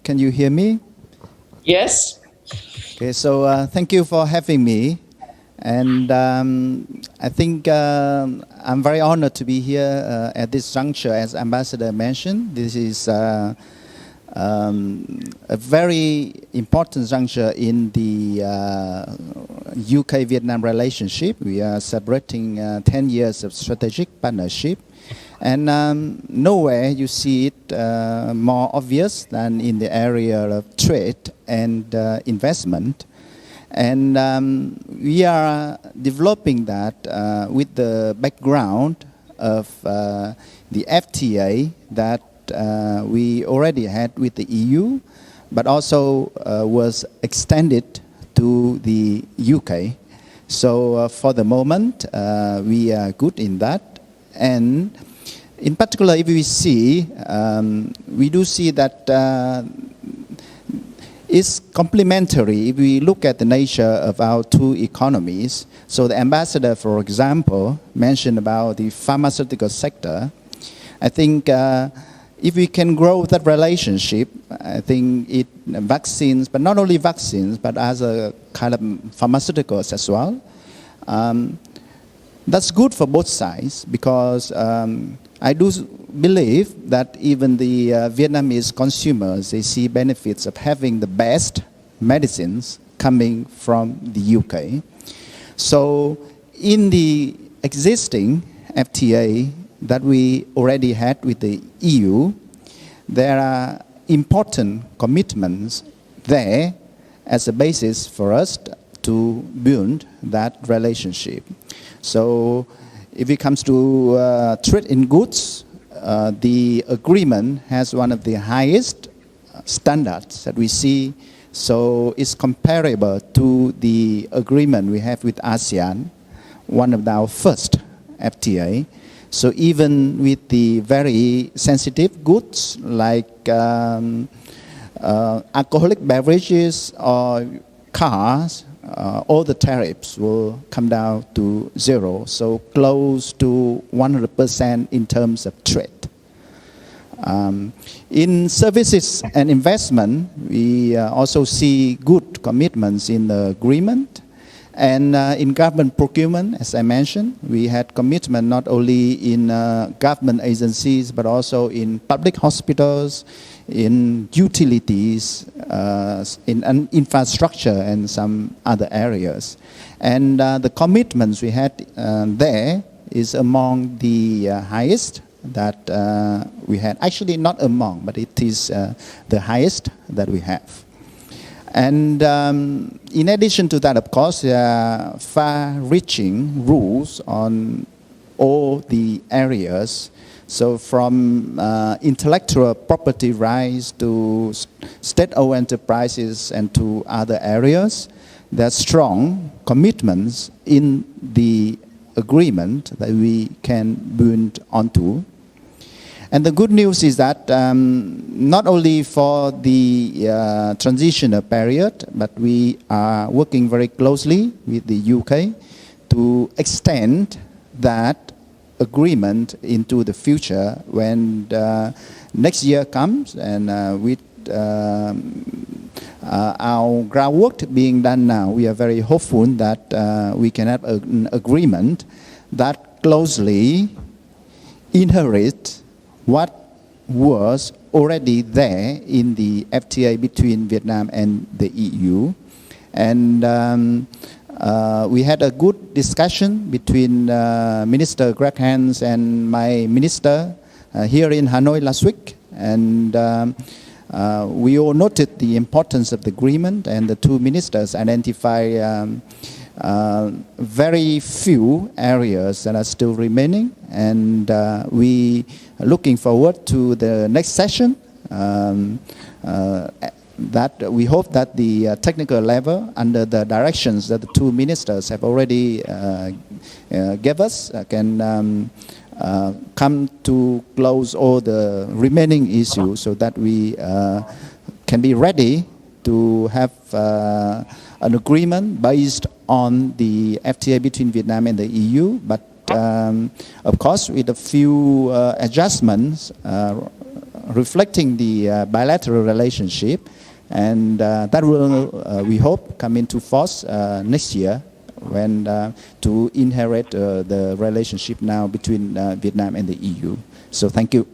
Can you hear me? Yes. Okay, so thank you for having me. And I think I'm very honored to be here at this juncture, as Ambassador mentioned. This is a very important juncture in the UK-Vietnam relationship. We are celebrating 10 years of strategic partnership. And nowhere you see it more obvious than in the area of trade and investment. And we are developing that with the background of the FTA that we already had with the EU, but also was extended to the UK. So for the moment, we are good in that. And in particular, if we see, we do see that it's complementary if we look at the nature of our two economies. So the ambassador, for example, mentioned about the pharmaceutical sector. I think if we can grow that relationship, I think vaccines, but not only vaccines, but as a kind of pharmaceuticals as well. That's good for both sides because I do believe that even the Vietnamese consumers, they see benefits of having the best medicines coming from the UK. So in the existing FTA that we already had with the EU, there are important commitments there as a basis for us to build that relationship. So if it comes to trade in goods, the agreement has one of the highest standards that we see. So it's comparable to the agreement we have with ASEAN, one of our first FTA. So even with the very sensitive goods like alcoholic beverages or cars, all the tariffs will come down to zero, so close to 100% in terms of trade. In services and investment, we also see good commitments in the agreement. And in government procurement, as I mentioned, we had commitment not only in government agencies, but also in public hospitals, in utilities, in infrastructure and some other areas. And the commitments we had there is among the highest that we had. Actually not among, but it is the highest that we have. And in addition to that, of course, there are far-reaching rules on all the areas. So from intellectual property rights to state-owned enterprises and to other areas, there are strong commitments in the agreement that we can build onto. And the good news is that not only for the transitional period, but we are working very closely with the UK to extend that agreement into the future when next year comes, and with our groundwork being done now, we are very hopeful that we can have an agreement that closely inherits what was already there in the FTA between Vietnam and the EU. And we had a good discussion between Minister Greg Hans and my minister here in Hanoi last week. And we all noted the importance of the agreement, and the two ministers identify very few areas that are still remaining, and we are looking forward to the next session. That we hope that the technical level, under the directions that the two ministers have already gave us, can come to close all the remaining issues so that we can be ready to have an agreement based on the FTA between Vietnam and the EU, but of course with a few adjustments reflecting the bilateral relationship, and that will, we hope, come into force next year when to inherit the relationship now between Vietnam and the EU. So thank you.